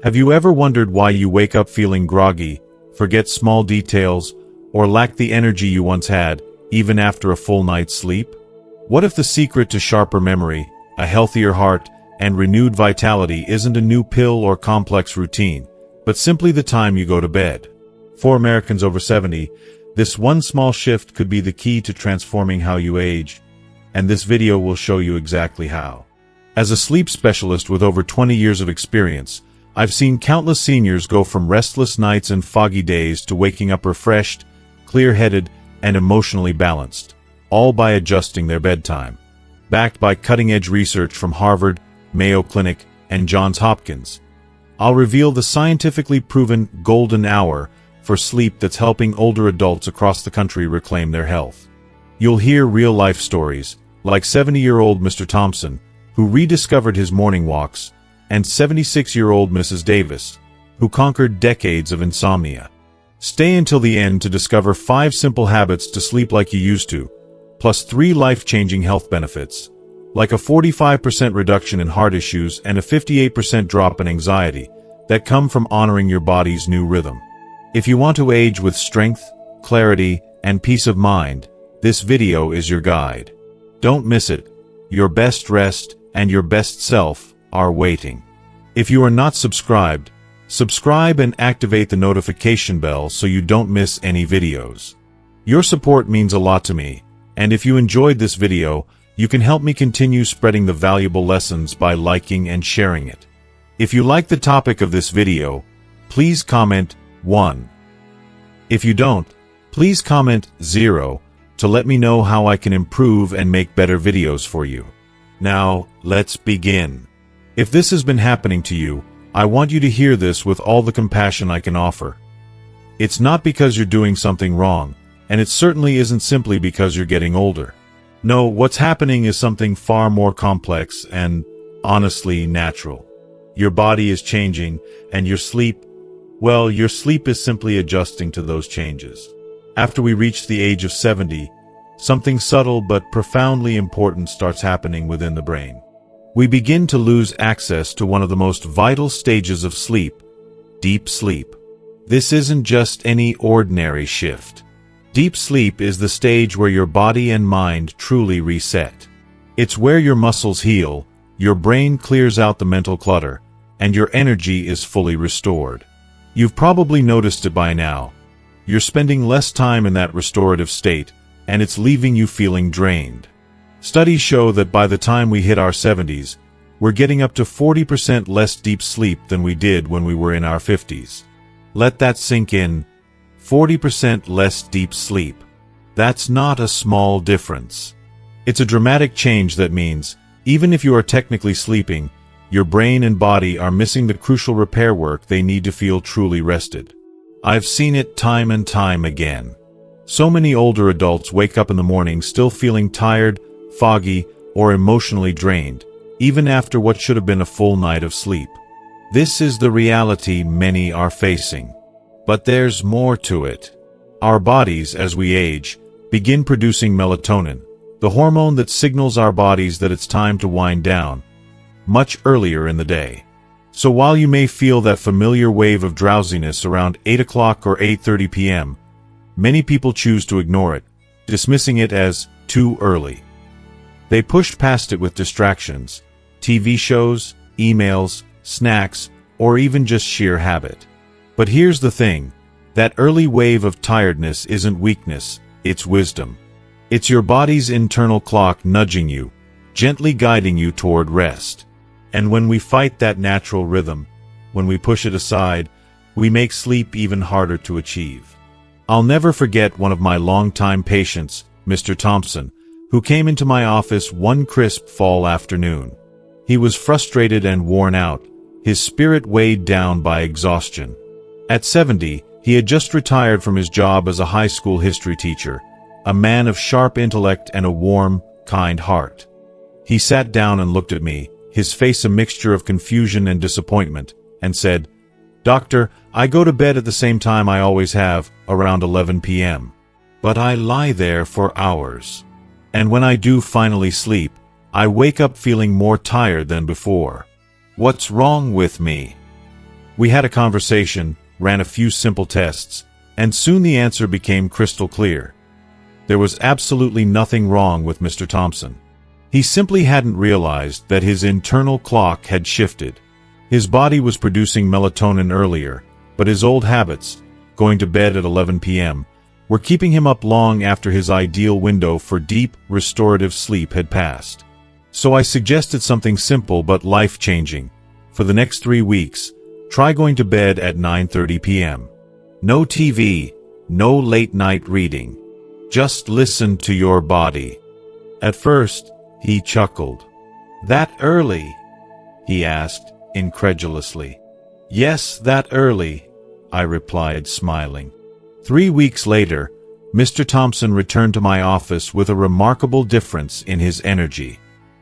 Have you ever wondered why you wake up feeling groggy, forget small details, or lack the energy you once had, even after a full night's sleep? What if the secret to sharper memory, a healthier heart, and renewed vitality isn't a new pill or complex routine, but simply the time you go to bed? For Americans over 70, this one small shift could be the key to transforming how you age, and this video will show you exactly how. As a sleep specialist with over 20 years of experience, I've seen countless seniors go from restless nights and foggy days to waking up refreshed, clear-headed, and emotionally balanced, all by adjusting their bedtime. Backed by cutting-edge research from Harvard, Mayo Clinic, and Johns Hopkins, I'll reveal the scientifically proven golden hour for sleep that's helping older adults across the country reclaim their health. You'll hear real-life stories, like 70-year-old Mr. Thompson, who rediscovered his morning walks, and 76-year-old Mrs. Davis, who conquered decades of insomnia. Stay until the end to discover 5 simple habits to sleep like you used to, plus 3 life-changing health benefits, like a 45% reduction in heart issues and a 58% drop in anxiety, that come from honoring your body's new rhythm. If you want to age with strength, clarity, and peace of mind, this video is your guide. Don't miss it. Your best rest and your best self are waiting. If you are not subscribed, subscribe and activate the notification bell so you don't miss any videos. Your support means a lot to me, and if you enjoyed this video, you can help me continue spreading the valuable lessons by liking and sharing it. If you like the topic of this video, please comment 1. If you don't, please comment 0 to let me know how I can improve and make better videos for you. Now, let's begin. If this has been happening to you, I want you to hear this with all the compassion I can offer. It's not because you're doing something wrong, and it certainly isn't simply because you're getting older. No, what's happening is something far more complex and, honestly, natural. Your body is changing, and your sleep is simply adjusting to those changes. After we reach the age of 70, something subtle but profoundly important starts happening within the brain. We begin to lose access to one of the most vital stages of sleep, deep sleep. This isn't just any ordinary shift. Deep sleep is the stage where your body and mind truly reset. It's where your muscles heal, your brain clears out the mental clutter, and your energy is fully restored. You've probably noticed it by now. You're spending less time in that restorative state, and it's leaving you feeling drained. Studies show that by the time we hit our 70s, we're getting up to 40% less deep sleep than we did when we were in our 50s. Let that sink in. 40% less deep sleep. That's not a small difference. It's a dramatic change that means, even if you are technically sleeping, your brain and body are missing the crucial repair work they need to feel truly rested. I've seen it time and time again. So many older adults wake up in the morning still feeling tired, foggy, or emotionally drained, even after what should have been a full night of sleep. This is the reality many are facing. But there's more to it. Our bodies, as we age, begin producing melatonin, the hormone that signals our bodies that it's time to wind down, much earlier in the day. So while you may feel that familiar wave of drowsiness around 8 o'clock or 8:30 p.m., many people choose to ignore it, dismissing it as too early. They pushed past it with distractions, TV shows, emails, snacks, or even just sheer habit. But here's the thing, that early wave of tiredness isn't weakness, it's wisdom. It's your body's internal clock nudging you, gently guiding you toward rest. And when we fight that natural rhythm, when we push it aside, we make sleep even harder to achieve. I'll never forget one of my longtime patients, Mr. Thompson, who came into my office one crisp fall afternoon. He was frustrated and worn out, his spirit weighed down by exhaustion. At 70, he had just retired from his job as a high school history teacher, a man of sharp intellect and a warm, kind heart. He sat down and looked at me, his face a mixture of confusion and disappointment, and said, "Doctor, I go to bed at the same time I always have, around 11 p.m. But I lie there for hours. And when I do finally sleep, I wake up feeling more tired than before. What's wrong with me?" We had a conversation, ran a few simple tests, and soon the answer became crystal clear. There was absolutely nothing wrong with Mr. Thompson. He simply hadn't realized that his internal clock had shifted. His body was producing melatonin earlier, but his old habits, going to bed at 11 p.m., were keeping him up long after his ideal window for deep, restorative sleep had passed. So I suggested something simple but life-changing. For the next 3 weeks, try going to bed at 9:30 p.m. No TV, no late-night reading. Just listen to your body. At first, he chuckled. "That early?" he asked, incredulously. "Yes, that early," I replied, smiling. 3 weeks later, Mr. Thompson returned to my office with a remarkable difference in his energy.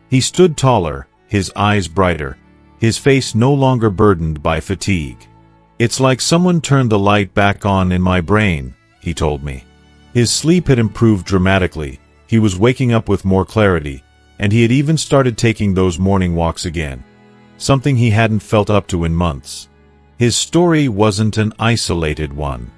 He stood taller, his eyes brighter, his face no longer burdened by fatigue. "It's like someone turned the light back on in my brain," he told me. His sleep had improved dramatically, he was waking up with more clarity, and he had even started taking those morning walks again, something he hadn't felt up to in months. His story wasn't an isolated one.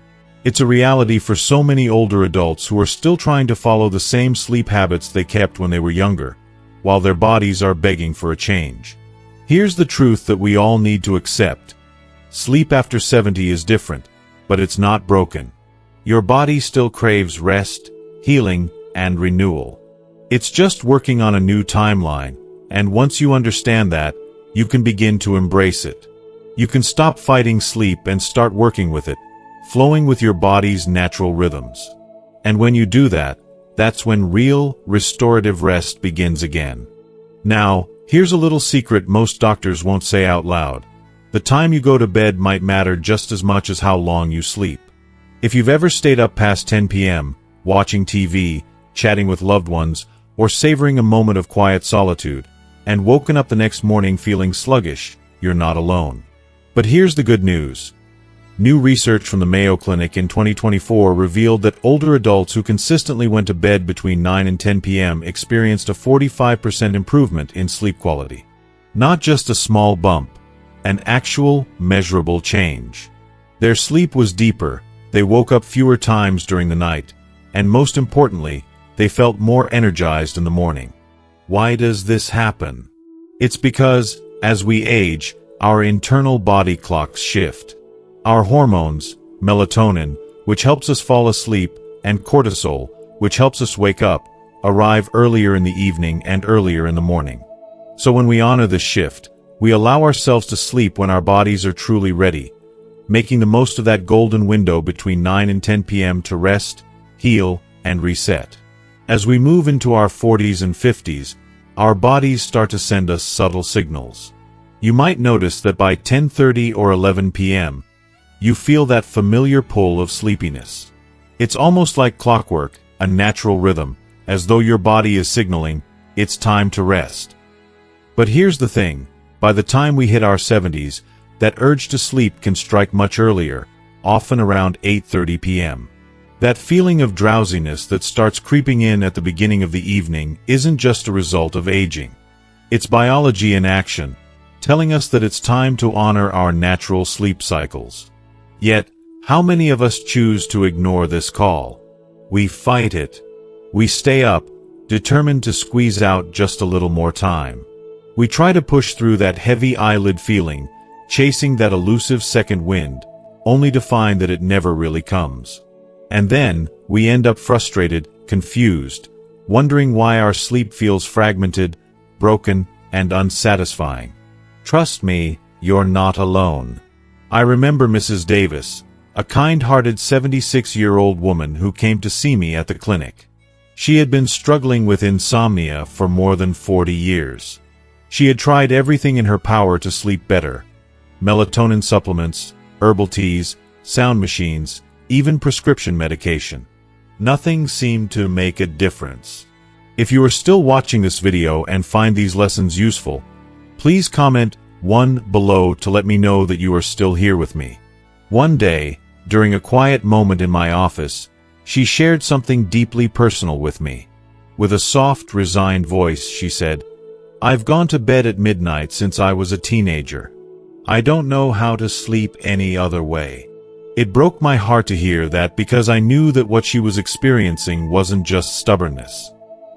It's a reality for so many older adults who are still trying to follow the same sleep habits they kept when they were younger, while their bodies are begging for a change. Here's the truth that we all need to accept. Sleep after 70 is different, but it's not broken. Your body still craves rest, healing, and renewal. It's just working on a new timeline, and once you understand that, you can begin to embrace it. You can stop fighting sleep and start working with it, flowing with your body's natural rhythms. And when you do that, that's when real, restorative rest begins again. Now, here's a little secret most doctors won't say out loud. The time you go to bed might matter just as much as how long you sleep. If you've ever stayed up past 10 p.m., watching TV, chatting with loved ones, or savoring a moment of quiet solitude, and woken up the next morning feeling sluggish, you're not alone. But here's the good news. New research from the Mayo Clinic in 2024 revealed that older adults who consistently went to bed between 9 and 10 p.m. experienced a 45% improvement in sleep quality. Not just a small bump, an actual, measurable change. Their sleep was deeper, they woke up fewer times during the night, and most importantly, they felt more energized in the morning. Why does this happen? It's because, as we age, our internal body clocks shift. Our hormones, melatonin, which helps us fall asleep, and cortisol, which helps us wake up, arrive earlier in the evening and earlier in the morning. So when we honor this shift, we allow ourselves to sleep when our bodies are truly ready, making the most of that golden window between 9 and 10 p.m. to rest, heal, and reset. As we move into our 40s and 50s, our bodies start to send us subtle signals. You might notice that by 10:30 or 11 p.m., you feel that familiar pull of sleepiness. It's almost like clockwork, a natural rhythm, as though your body is signaling, it's time to rest. But here's the thing, by the time we hit our 70s, that urge to sleep can strike much earlier, often around 8:30 p.m. That feeling of drowsiness that starts creeping in at the beginning of the evening isn't just a result of aging. It's biology in action, telling us that it's time to honor our natural sleep cycles. Yet, how many of us choose to ignore this call? We fight it. We stay up, determined to squeeze out just a little more time. We try to push through that heavy eyelid feeling, chasing that elusive second wind, only to find that it never really comes. And then, we end up frustrated, confused, wondering why our sleep feels fragmented, broken, and unsatisfying. Trust me, you're not alone. I remember Mrs. Davis, a kind-hearted 76-year-old woman who came to see me at the clinic. She had been struggling with insomnia for more than 40 years. She had tried everything in her power to sleep better. Melatonin supplements, herbal teas, sound machines, even prescription medication. Nothing seemed to make a difference. If you are still watching this video and find these lessons useful, please comment 1 below to let me know that you are still here with me. One day, during a quiet moment in my office, she shared something deeply personal with me. With a soft, resigned voice, she said, "I've gone to bed at midnight since I was a teenager. I don't know how to sleep any other way." It broke my heart to hear that, because I knew that what she was experiencing wasn't just stubbornness.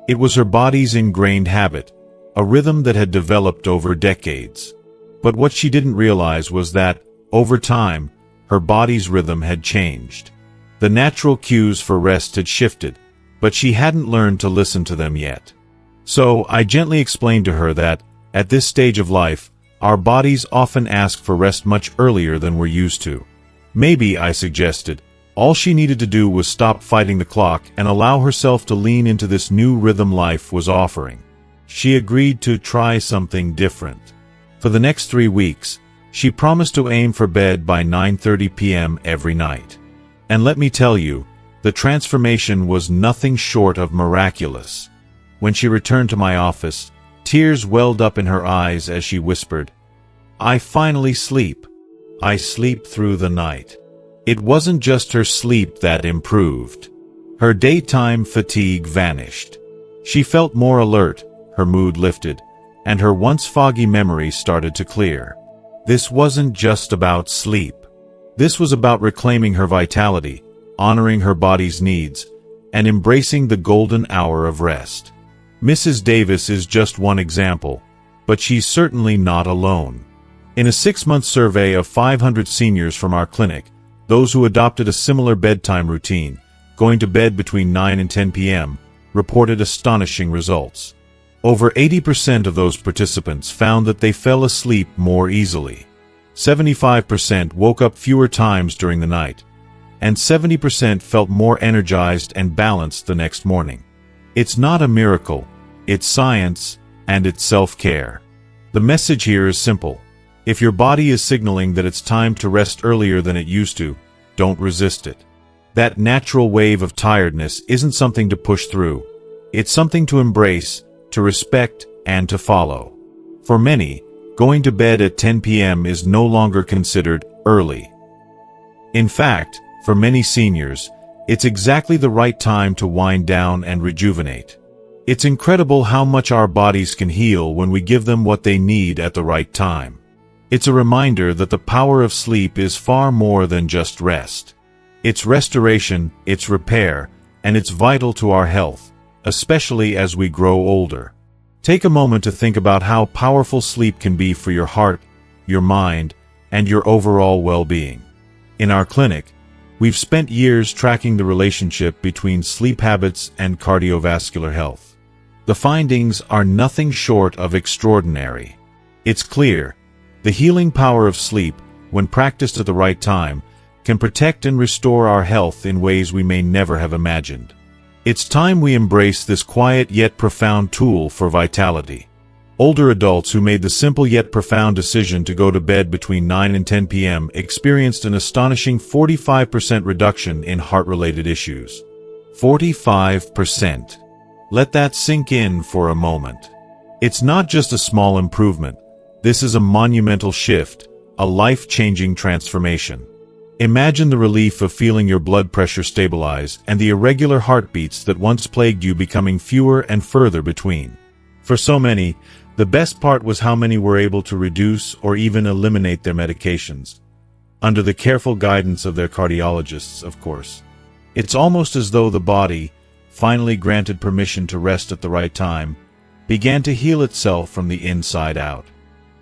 It was her body's ingrained habit, a rhythm that had developed over decades. But what she didn't realize was that, over time, her body's rhythm had changed. The natural cues for rest had shifted, but she hadn't learned to listen to them yet. So I gently explained to her that, at this stage of life, our bodies often ask for rest much earlier than we're used to. Maybe, I suggested, all she needed to do was stop fighting the clock and allow herself to lean into this new rhythm life was offering. She agreed to try something different. For the next 3 weeks, she promised to aim for bed by 9:30 p.m. every night. And let me tell you, the transformation was nothing short of miraculous. When she returned to my office, tears welled up in her eyes as she whispered, "I finally sleep. I sleep through the night." It wasn't just her sleep that improved. Her daytime fatigue vanished. She felt more alert, her mood lifted, and her once foggy memory started to clear. This wasn't just about sleep. This was about reclaiming her vitality, honoring her body's needs, and embracing the golden hour of rest. Mrs. Davis is just one example, but she's certainly not alone. In a 6-month survey of 500 seniors from our clinic, those who adopted a similar bedtime routine, going to bed between 9 and 10 p.m., reported astonishing results. Over 80% of those participants found that they fell asleep more easily. 75% woke up fewer times during the night, and 70% felt more energized and balanced the next morning. It's not a miracle, it's science, and it's self-care. The message here is simple. If your body is signaling that it's time to rest earlier than it used to, don't resist it. That natural wave of tiredness isn't something to push through. It's something to embrace, to respect, and to follow. For many, going to bed at 10 p.m. is no longer considered early. In fact, for many seniors, it's exactly the right time to wind down and rejuvenate. It's incredible how much our bodies can heal when we give them what they need at the right time. It's a reminder that the power of sleep is far more than just rest. It's restoration, it's repair, and it's vital to our health, especially as we grow older. Take a moment to think about how powerful sleep can be for your heart, your mind, and your overall well-being. In our clinic, we've spent years tracking the relationship between sleep habits and cardiovascular health. The findings are nothing short of extraordinary. It's clear, the healing power of sleep, when practiced at the right time, can protect and restore our health in ways we may never have imagined. It's time we embrace this quiet yet profound tool for vitality. Older adults who made the simple yet profound decision to go to bed between 9 and 10 p.m. experienced an astonishing 45% reduction in heart-related issues. 45%. Let that sink in for a moment. It's not just a small improvement. This is a monumental shift, a life-changing transformation. Imagine the relief of feeling your blood pressure stabilize and the irregular heartbeats that once plagued you becoming fewer and further between. For so many, the best part was how many were able to reduce or even eliminate their medications, under the careful guidance of their cardiologists, of course. It's almost as though the body, finally granted permission to rest at the right time, began to heal itself from the inside out.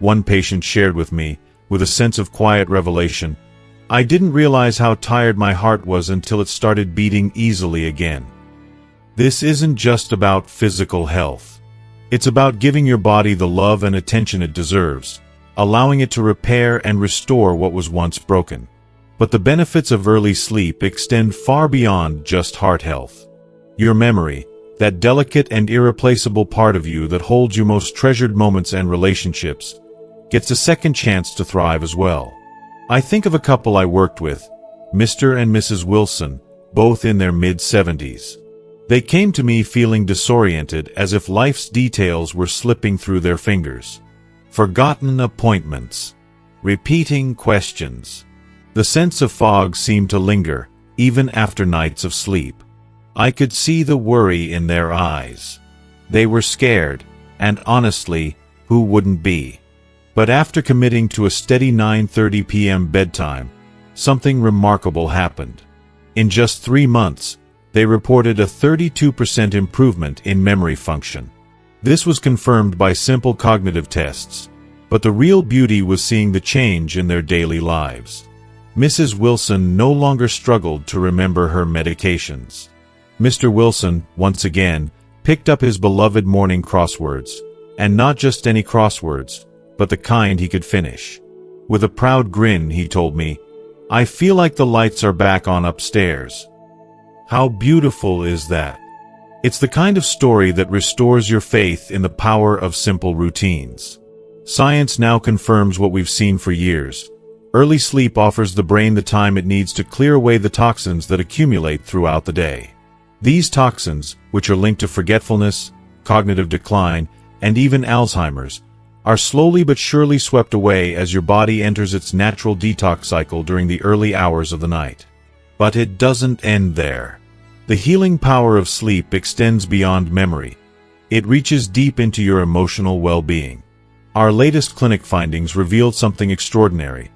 One patient shared with me, with a sense of quiet revelation, "I didn't realize how tired my heart was until it started beating easily again." This isn't just about physical health. It's about giving your body the love and attention it deserves, allowing it to repair and restore what was once broken. But the benefits of early sleep extend far beyond just heart health. Your memory, that delicate and irreplaceable part of you that holds your most treasured moments and relationships, gets a second chance to thrive as well. I think of a couple I worked with, Mr. and Mrs. Wilson, both in their mid-70s. They came to me feeling disoriented, as if life's details were slipping through their fingers. Forgotten appointments. Repeating questions. The sense of fog seemed to linger, even after nights of sleep. I could see the worry in their eyes. They were scared, and honestly, who wouldn't be? But after committing to a steady 9:30 p.m. bedtime, something remarkable happened. In just 3 months, they reported a 32% improvement in memory function. This was confirmed by simple cognitive tests, but the real beauty was seeing the change in their daily lives. Mrs. Wilson no longer struggled to remember her medications. Mr. Wilson, once again, picked up his beloved morning crosswords, and not just any crosswords, but the kind he could finish. With a proud grin, he told me, "I feel like the lights are back on upstairs." How beautiful is that? It's the kind of story that restores your faith in the power of simple routines. Science now confirms what we've seen for years. Early sleep offers the brain the time it needs to clear away the toxins that accumulate throughout the day. These toxins, which are linked to forgetfulness, cognitive decline, and even Alzheimer's, are slowly but surely swept away as your body enters its natural detox cycle during the early hours of the night. But it doesn't end there. The healing power of sleep extends beyond memory. It reaches deep into your emotional well-being. Our latest clinic findings revealed something extraordinary.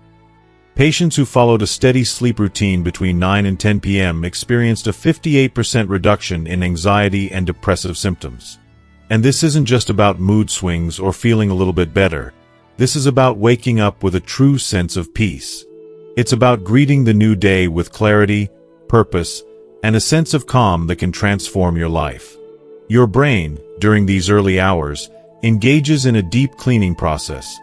Patients who followed a steady sleep routine between 9 and 10 p.m. experienced a 58% reduction in anxiety and depressive symptoms. And this isn't just about mood swings or feeling a little bit better. This is about waking up with a true sense of peace. It's about greeting the new day with clarity, purpose, and a sense of calm that can transform your life. Your brain, during these early hours, engages in a deep cleaning process,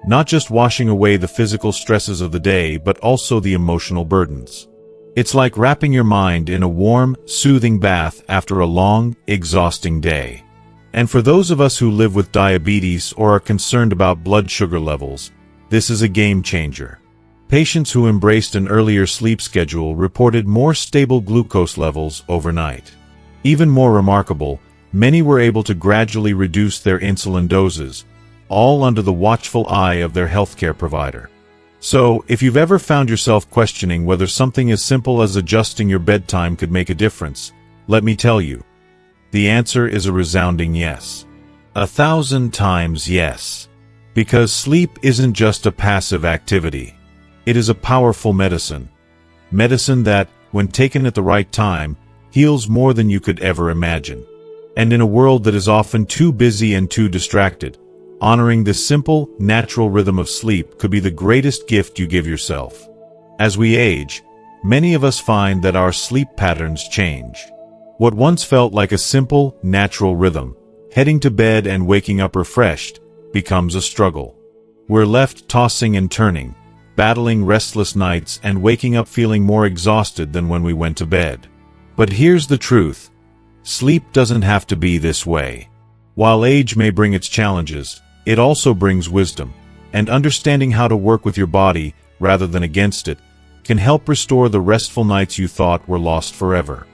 not just washing away the physical stresses of the day, but also the emotional burdens. It's like wrapping your mind in a warm, soothing bath after a long, exhausting day. And for those of us who live with diabetes or are concerned about blood sugar levels, this is a game changer. Patients who embraced an earlier sleep schedule reported more stable glucose levels overnight. Even more remarkable, many were able to gradually reduce their insulin doses, all under the watchful eye of their healthcare provider. So, if you've ever found yourself questioning whether something as simple as adjusting your bedtime could make a difference, let me tell you, the answer is a resounding yes. 1,000 times yes. Because sleep isn't just a passive activity. It is a powerful medicine. Medicine that, when taken at the right time, heals more than you could ever imagine. And in a world that is often too busy and too distracted, honoring this simple, natural rhythm of sleep could be the greatest gift you give yourself. As we age, many of us find that our sleep patterns change. What once felt like a simple, natural rhythm, heading to bed and waking up refreshed, becomes a struggle. We're left tossing and turning, battling restless nights and waking up feeling more exhausted than when we went to bed. But here's the truth. Sleep doesn't have to be this way. While age may bring its challenges, it also brings wisdom, and understanding how to work with your body, rather than against it, can help restore the restful nights you thought were lost forever.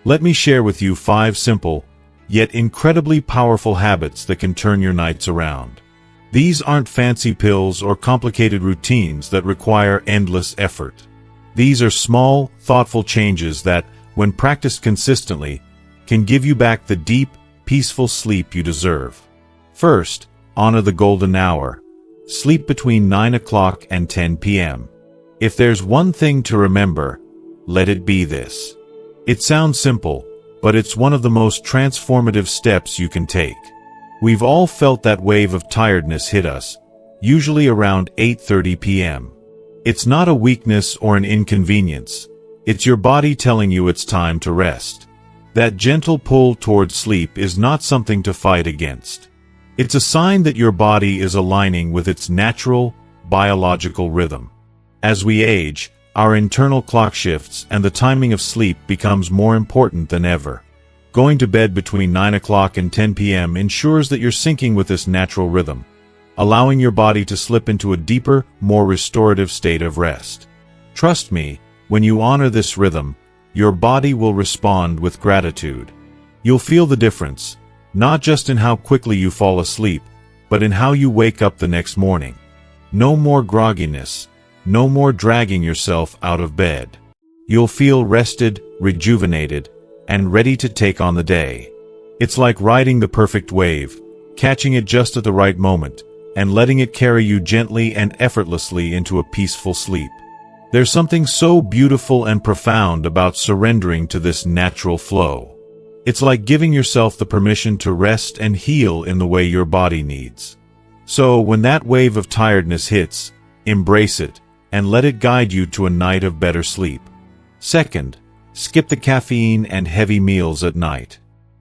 Let me share with you 5 simple, yet incredibly powerful habits that can turn your nights around. These aren't fancy pills or complicated routines that require endless effort. These are small, thoughtful changes that, when practiced consistently, can give you back the deep, peaceful sleep you deserve. First, honor the golden hour. Sleep between 9 o'clock and 10 p.m. If there's one thing to remember, let it be this. It sounds simple, but it's one of the most transformative steps you can take. We've all felt that wave of tiredness hit us, usually around 8:30 p.m. It's not a weakness or an inconvenience. It's your body telling you it's time to rest. That gentle pull towards sleep is not something to fight against. It's a sign that your body is aligning with its natural, biological rhythm. As we age, our internal clock shifts and the timing of sleep becomes more important than ever. Going to bed between 9 o'clock and 10 p.m. ensures that you're syncing with this natural rhythm, allowing your body to slip into a deeper, more restorative state of rest. Trust me, when you honor this rhythm, your body will respond with gratitude. You'll feel the difference, not just in how quickly you fall asleep, but in how you wake up the next morning. No more grogginess. No more dragging yourself out of bed. You'll feel rested, rejuvenated, and ready to take on the day. It's like riding the perfect wave, catching it just at the right moment, and letting it carry you gently and effortlessly into a peaceful sleep. There's something so beautiful and profound about surrendering to this natural flow. It's like giving yourself the permission to rest and heal in the way your body needs. So, when that wave of tiredness hits, embrace it, and let it guide you to a night of better sleep. Second, skip the caffeine and heavy meals at night.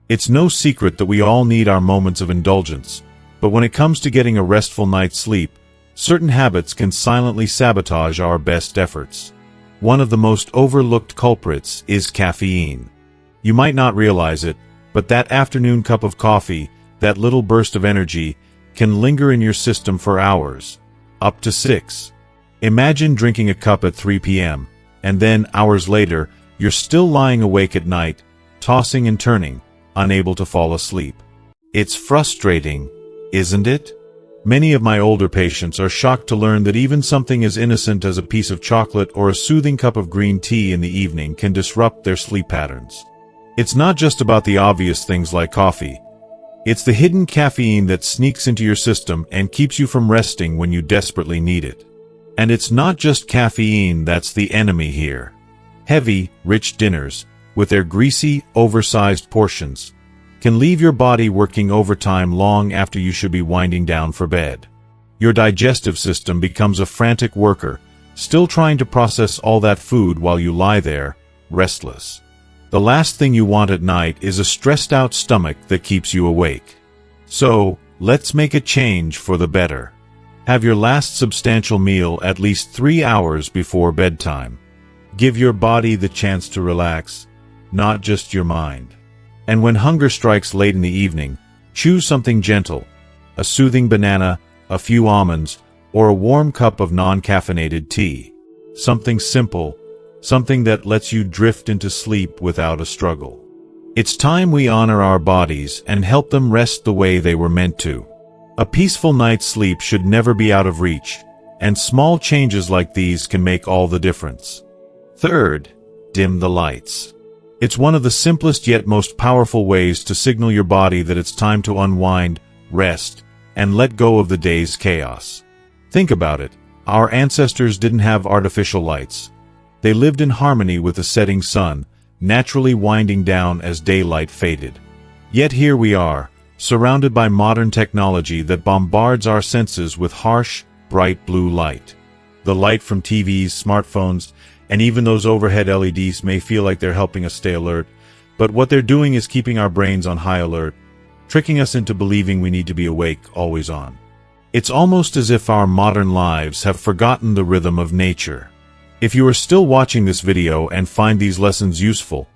It's no secret that we all need our moments of indulgence, but when it comes to getting a restful night's sleep, certain habits can silently sabotage our best efforts. One of the most overlooked culprits is caffeine. You might not realize it, but that afternoon cup of coffee, that little burst of energy, can linger in your system for hours, up to 6. Imagine drinking a cup at 3 p.m., and then, hours later, you're still lying awake at night, tossing and turning, unable to fall asleep. It's frustrating, isn't it? Many of my older patients are shocked to learn that even something as innocent as a piece of chocolate or a soothing cup of green tea in the evening can disrupt their sleep patterns. It's not just about the obvious things like coffee. It's the hidden caffeine that sneaks into your system and keeps you from resting when you desperately need it. And it's not just caffeine that's the enemy here. Heavy, rich dinners, with their greasy, oversized portions, can leave your body working overtime long after you should be winding down for bed. Your digestive system becomes a frantic worker, still trying to process all that food while you lie there, restless. The last thing you want at night is a stressed-out stomach that keeps you awake. So, let's make a change for the better. Have your last substantial meal at least 3 hours before bedtime. Give your body the chance to relax, not just your mind. And when hunger strikes late in the evening, choose something gentle, a soothing banana, a few almonds, or a warm cup of non-caffeinated tea. Something simple, something that lets you drift into sleep without a struggle. It's time we honor our bodies and help them rest the way they were meant to. A peaceful night's sleep should never be out of reach, and small changes like these can make all the difference. Third, dim the lights. It's one of the simplest yet most powerful ways to signal your body that it's time to unwind, rest, and let go of the day's chaos. Think about it. Our ancestors didn't have artificial lights. They lived in harmony with the setting sun, naturally winding down as daylight faded. Yet here we are, surrounded by modern technology that bombards our senses with harsh, bright blue light. The light from TVs, smartphones, and even those overhead LEDs may feel like they're helping us stay alert, but what they're doing is keeping our brains on high alert, tricking us into believing we need to be awake, always on. It's almost as if our modern lives have forgotten the rhythm of nature. If you are still watching this video and find these lessons useful,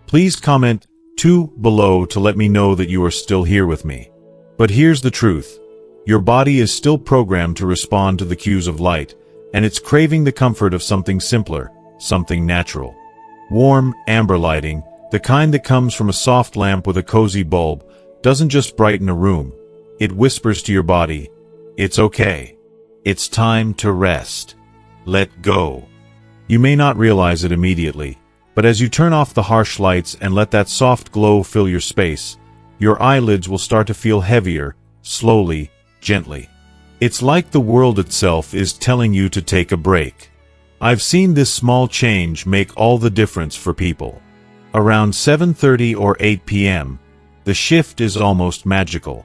please comment 2 below to let me know that you are still here with me. But here's the truth. Your body is still programmed to respond to the cues of light, and it's craving the comfort of something simpler, something natural. Warm, amber lighting, the kind that comes from a soft lamp with a cozy bulb, doesn't just brighten a room. It whispers to your body, it's okay. It's time to rest. Let go. You may not realize it immediately, but as you turn off the harsh lights and let that soft glow fill your space, your eyelids will start to feel heavier, slowly, gently. It's like the world itself is telling you to take a break. I've seen this small change make all the difference for people. Around 7:30 or 8 p.m., the shift is almost magical.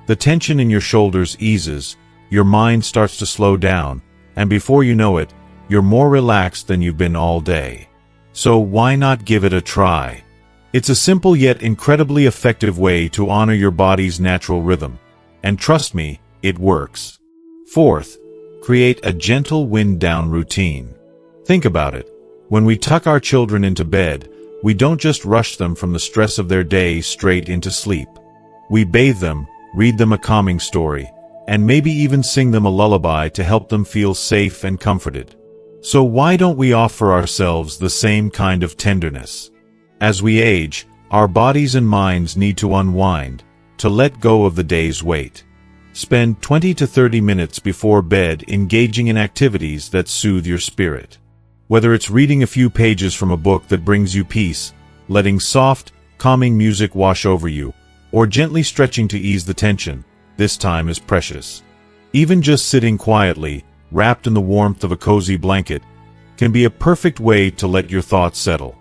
The tension in your shoulders eases, your mind starts to slow down, and before you know it, you're more relaxed than you've been all day. So why not give it a try? It's a simple yet incredibly effective way to honor your body's natural rhythm. And trust me, it works. Fourth, create a gentle wind-down routine. Think about it. When we tuck our children into bed, we don't just rush them from the stress of their day straight into sleep. We bathe them, read them a calming story, and maybe even sing them a lullaby to help them feel safe and comforted. So why don't we offer ourselves the same kind of tenderness? As we age, our bodies and minds need to unwind, to let go of the day's weight. Spend 20 to 30 minutes before bed engaging in activities that soothe your spirit. Whether it's reading a few pages from a book that brings you peace, letting soft, calming music wash over you, or gently stretching to ease the tension, this time is precious. Even just sitting quietly, wrapped in the warmth of a cozy blanket, can be a perfect way to let your thoughts settle.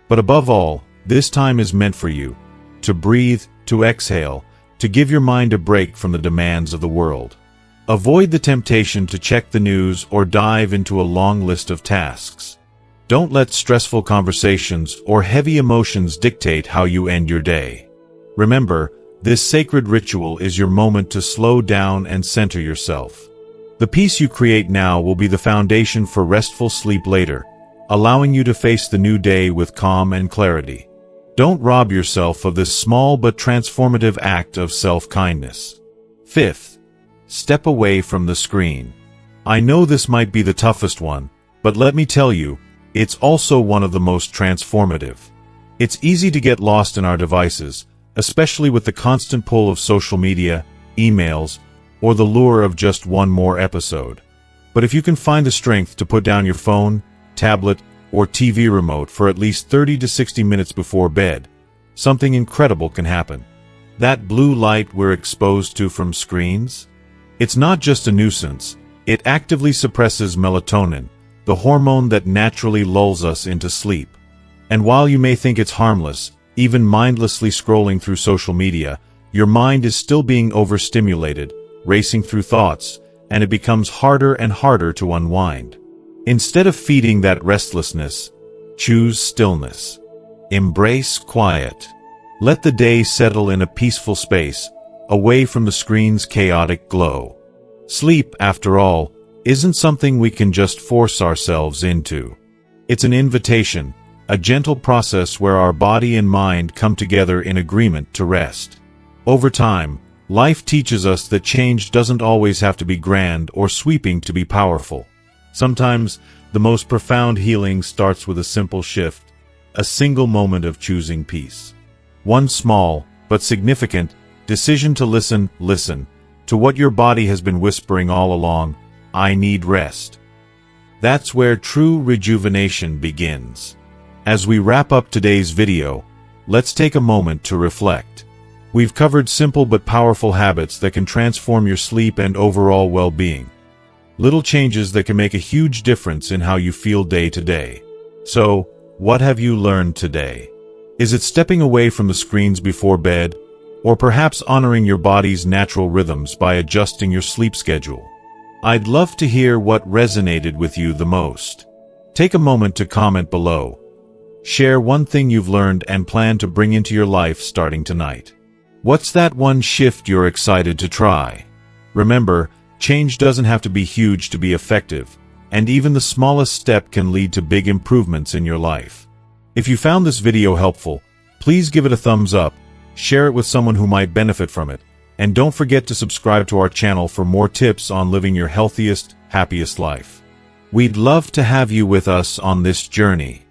But above all, this time is meant for you, to breathe, to exhale, to give your mind a break from the demands of the world. Avoid the temptation to check the news or dive into a long list of tasks. Don't let stressful conversations or heavy emotions dictate how you end your day. Remember, this sacred ritual is your moment to slow down and center yourself. The peace you create now will be the foundation for restful sleep later, allowing you to face the new day with calm and clarity. Don't rob yourself of this small but transformative act of self-kindness. Fifth, step away from the screen. I know this might be the toughest one, but let me tell you, it's also one of the most transformative. It's easy to get lost in our devices, especially with the constant pull of social media, emails, or the lure of just one more episode. But if you can find the strength to put down your phone, tablet, or TV remote for at least 30 to 60 minutes before bed, something incredible can happen. That blue light we're exposed to from screens? It's not just a nuisance, it actively suppresses melatonin, the hormone that naturally lulls us into sleep. And while you may think it's harmless, even mindlessly scrolling through social media, your mind is still being overstimulated, racing through thoughts, and it becomes harder and harder to unwind. Instead of feeding that restlessness, choose stillness. Embrace quiet. Let the day settle in a peaceful space, away from the screen's chaotic glow. Sleep, after all, isn't something we can just force ourselves into. It's an invitation, a gentle process where our body and mind come together in agreement to rest. Over time, life teaches us that change doesn't always have to be grand or sweeping to be powerful. Sometimes, the most profound healing starts with a simple shift, a single moment of choosing peace. One small, but significant, decision to listen to what your body has been whispering all along: I need rest. That's where true rejuvenation begins. As we wrap up today's video, let's take a moment to reflect. We've covered simple but powerful habits that can transform your sleep and overall well-being. Little changes that can make a huge difference in how you feel day to day. So, what have you learned today? Is it stepping away from the screens before bed, or perhaps honoring your body's natural rhythms by adjusting your sleep schedule? I'd love to hear what resonated with you the most. Take a moment to comment below. Share one thing you've learned and plan to bring into your life starting tonight. What's that one shift you're excited to try? Remember, change doesn't have to be huge to be effective, and even the smallest step can lead to big improvements in your life. If you found this video helpful, please give it a thumbs up, share it with someone who might benefit from it, and don't forget to subscribe to our channel for more tips on living your healthiest, happiest life. We'd love to have you with us on this journey.